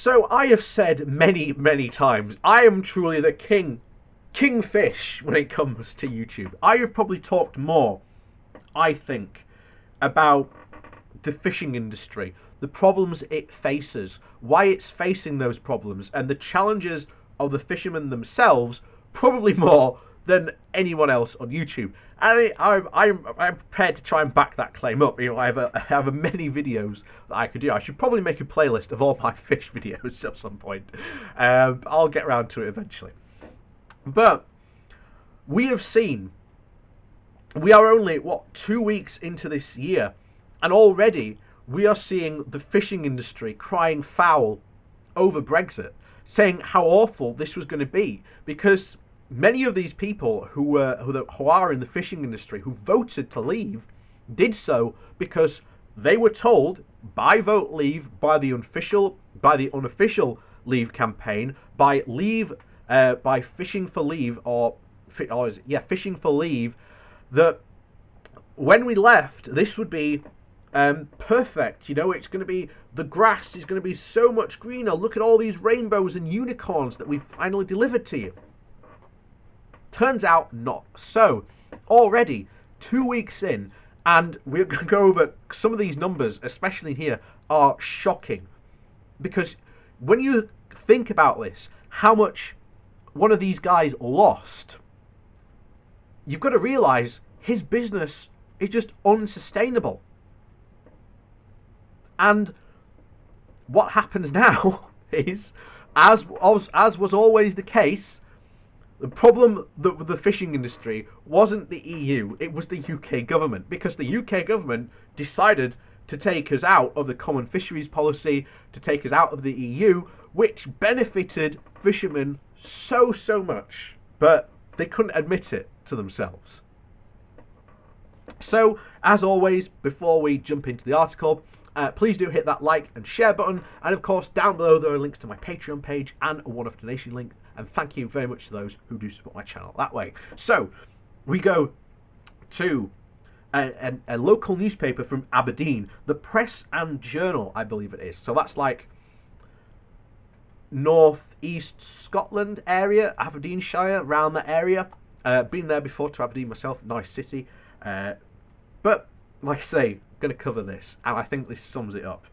So I have said many, many times, I am truly the kingfish when it comes to YouTube. I have probably talked more, I think, about the fishing industry, the problems it faces, why it's facing those problems, and the challenges of the fishermen themselves, probably more than anyone else on YouTube. And I'm prepared to try and back that claim up. You know, I have many videos that I could do. I should probably make a playlist of all my fish videos at some point. I'll get around to it eventually. But we have seen, we are only, 2 weeks into this year, and already we are seeing the fishing industry crying foul over Brexit, saying how awful this was going to be, because many of these people who are in the fishing industry who voted to leave did so because they were told by Vote Leave, by the unofficial Leave campaign, by Fishing for Leave Fishing for Leave, that when we left, this would be perfect. You know, it's going to be, the grass is going to be so much greener. Look at all these rainbows and unicorns that we've finally delivered to you. Turns out not so. Already 2 weeks in, and we're going to go over some of these numbers, especially here, are shocking. Because when you think about this, how much one of these guys lost, you've got to realise his business is just unsustainable. And what happens now is, as was always the case, the problem with the fishing industry wasn't the EU, it was the UK government, because the UK government decided to take us out of the common fisheries policy, to take us out of the EU, which benefited fishermen so much, but they couldn't admit it to themselves. So, as always, before we jump into the article, please do hit that like and share button, and of course down below there are links to my Patreon page and a one-off donation link, and thank you very much to those who do support my channel that way. So we go to a local newspaper from Aberdeen, the Press and Journal, I believe it is. So that's like North East Scotland area, Aberdeenshire, around that area. Been there before, to Aberdeen myself, nice city. But like I say, I'm going to cover this, and I think this sums it up.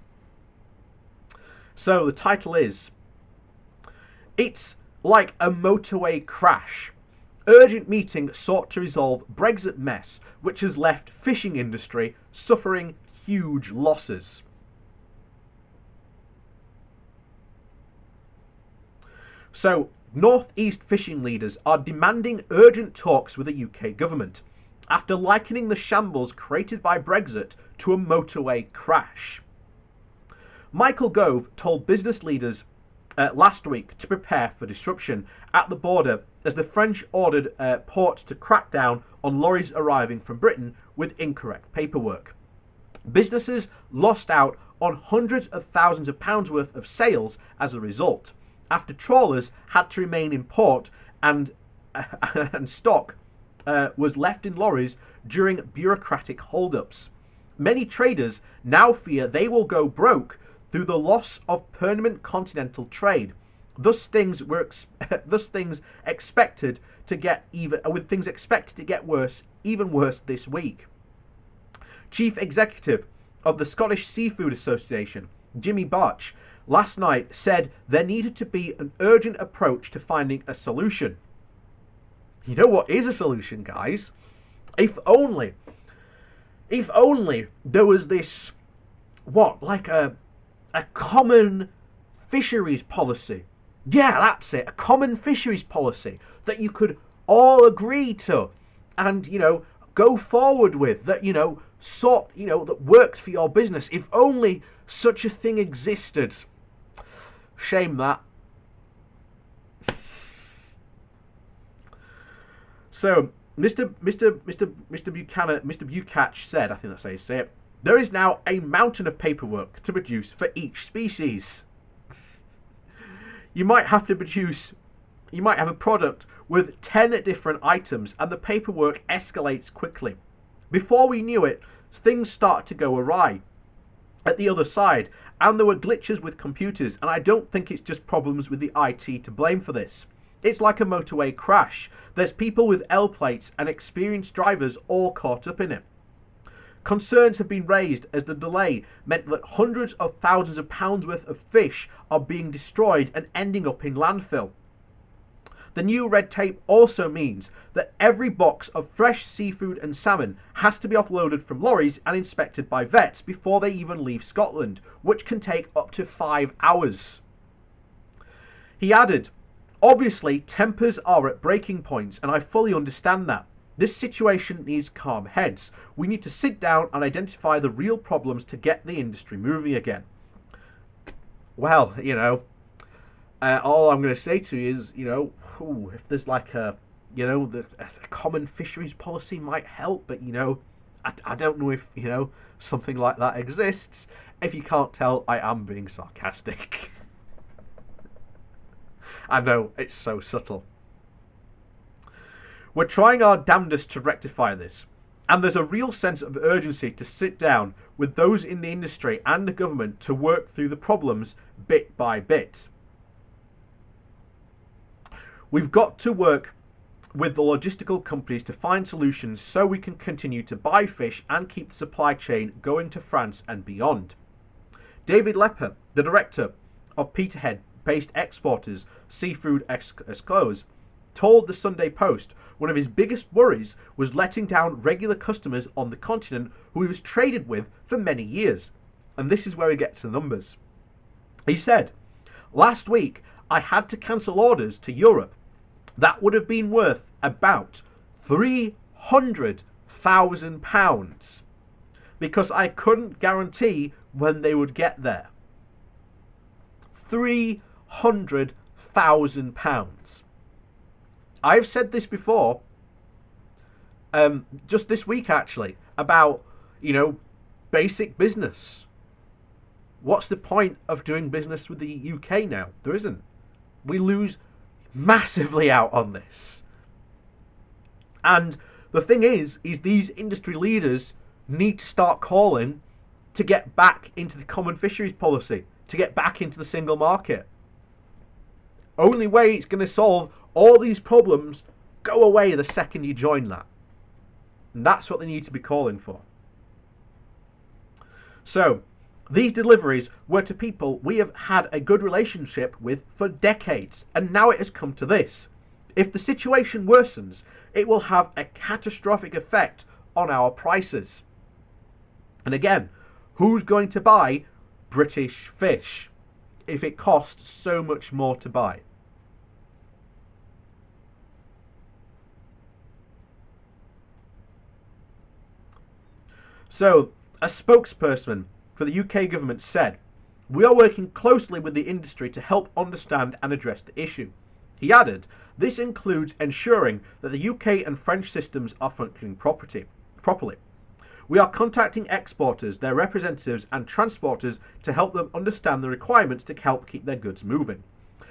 So the title is, "It's like a motorway crash. Urgent meeting sought to resolve Brexit mess, which has left fishing industry suffering huge losses." So, North East fishing leaders are demanding urgent talks with the UK government after likening the shambles created by Brexit to a motorway crash. Michael Gove told business leaders last week to prepare for disruption at the border as the French ordered ports to crack down on lorries arriving from Britain with incorrect paperwork. Businesses lost out on hundreds of thousands of pounds worth of sales as a result, after trawlers had to remain in port and stock was left in lorries during bureaucratic hold-ups. Many traders now fear they will go broke through the loss of permanent continental trade. Thus things expected to get worse, even worse this week. Chief Executive of the Scottish Seafood Association, Jimmy Barch, last night said there needed to be an urgent approach to finding a solution. You know what is a solution, guys? If only there was this, a common fisheries policy. Yeah, that's it. A common fisheries policy that you could all agree to and, go forward with, that, that works for your business. If only such a thing existed. Shame that. So, Mr. Bucatch said, I think that's how you say it, there is now a mountain of paperwork to produce for each species. You might have a product with 10 different items, and the paperwork escalates quickly. Before we knew it, things started to go awry at the other side, And there were glitches with computers, and I don't think it's just problems with the IT to blame for this. It's like a motorway crash. There's people with L plates and experienced drivers all caught up in it. Concerns have been raised as the delay meant that hundreds of thousands of pounds worth of fish are being destroyed and ending up in landfill. The new red tape also means that every box of fresh seafood and salmon has to be offloaded from lorries and inspected by vets before they even leave Scotland, which can take up to 5 hours. He added, "Obviously, tempers are at breaking points, and I fully understand that. This situation needs calm heads. We need to sit down and identify the real problems to get the industry moving again." Well, all I'm going to say to you is, if there's like a common fisheries policy might help, but I don't know if something like that exists. If you can't tell, I am being sarcastic. I know, it's so subtle. We're trying our damnedest to rectify this, and there's a real sense of urgency to sit down with those in the industry and the government to work through the problems bit by bit. We've got to work with the logistical companies to find solutions so we can continue to buy fish and keep the supply chain going to France and beyond. David Lepper, the director of Peterhead-based exporters Seafood Exclose, told the Sunday Post one of his biggest worries was letting down regular customers on the continent who he was traded with for many years. And this is where we get to the numbers. He said, "Last week I had to cancel orders to Europe. That would have been worth about £300,000 because I couldn't guarantee when they would get there." £300,000. I've said this before, just this week actually, about, basic business. What's the point of doing business with the UK now? There isn't. We lose massively out on this. And the thing is these industry leaders need to start calling to get back into the common fisheries policy, to get back into the single market. Only way it's going to solve all these problems go away the second you join that. And that's what they need to be calling for. So, these deliveries were to people we have had a good relationship with for decades, and now it has come to this. If the situation worsens, it will have a catastrophic effect on our prices. And again, who's going to buy British fish if it costs so much more to buy? So, a spokesperson for the UK government said, "We are working closely with the industry to help understand and address the issue." He added, "This includes ensuring that the UK and French systems are functioning properly. We are contacting exporters, their representatives and transporters to help them understand the requirements to help keep their goods moving.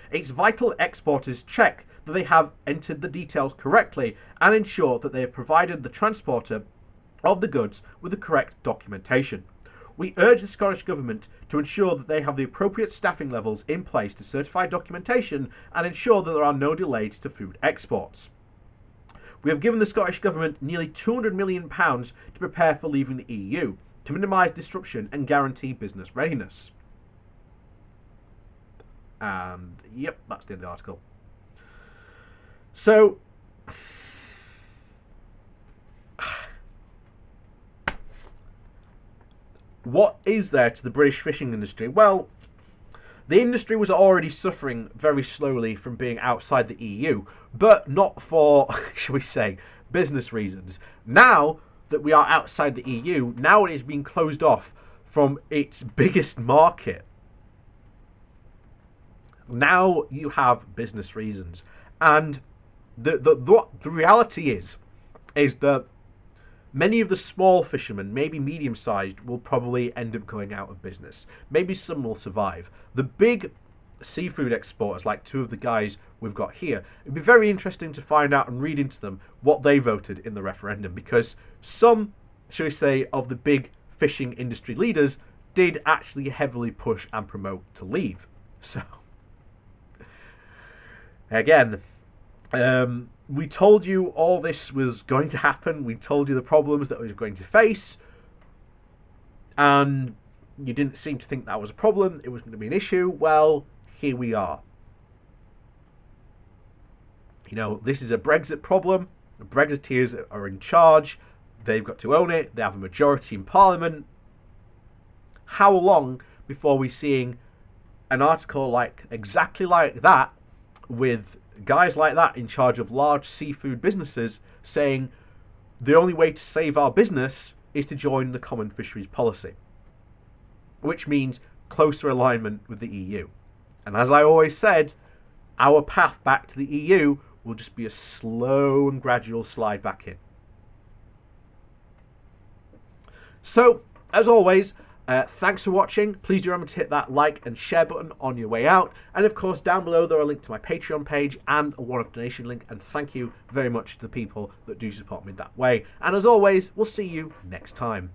It's vital exporters check that they have entered the details correctly and ensure that they have provided the transporter of the goods with the correct documentation. We urge the Scottish Government to ensure that they have the appropriate staffing levels in place to certify documentation and ensure that there are no delays to food exports. We have given the Scottish Government nearly £200 million to prepare for leaving the EU, to minimise disruption and guarantee business readiness." And, yep, that's the end of the article. So, what is there to the British fishing industry? Well, the industry was already suffering very slowly from being outside the EU, but not for, shall we say, business reasons. Now that we are outside the EU, now it is being closed off from its biggest market. Now you have business reasons. And the reality is that many of the small fishermen, maybe medium-sized, will probably end up going out of business. Maybe some will survive. The big seafood exporters, like two of the guys we've got here, it'd be very interesting to find out and read into them what they voted in the referendum, because some, shall we say, of the big fishing industry leaders did actually heavily push and promote to leave. So, again, we told you all this was going to happen. We told you the problems that we were going to face. And you didn't seem to think that was a problem. It was going to be an issue. Well, here we are. You know, this is a Brexit problem. The Brexiteers are in charge. They've got to own it. They have a majority in Parliament. How long before we're seeing an article like exactly like that, with guys like that in charge of large seafood businesses saying the only way to save our business is to join the common fisheries policy, which means closer alignment with the EU. And as I always said, our path back to the EU will just be a slow and gradual slide back in. So, as always, thanks for watching. Please do remember to hit that like and share button on your way out. And of course, down below there are a link to my Patreon page and a one-off donation link. And thank you very much to the people that do support me that way. And as always, we'll see you next time.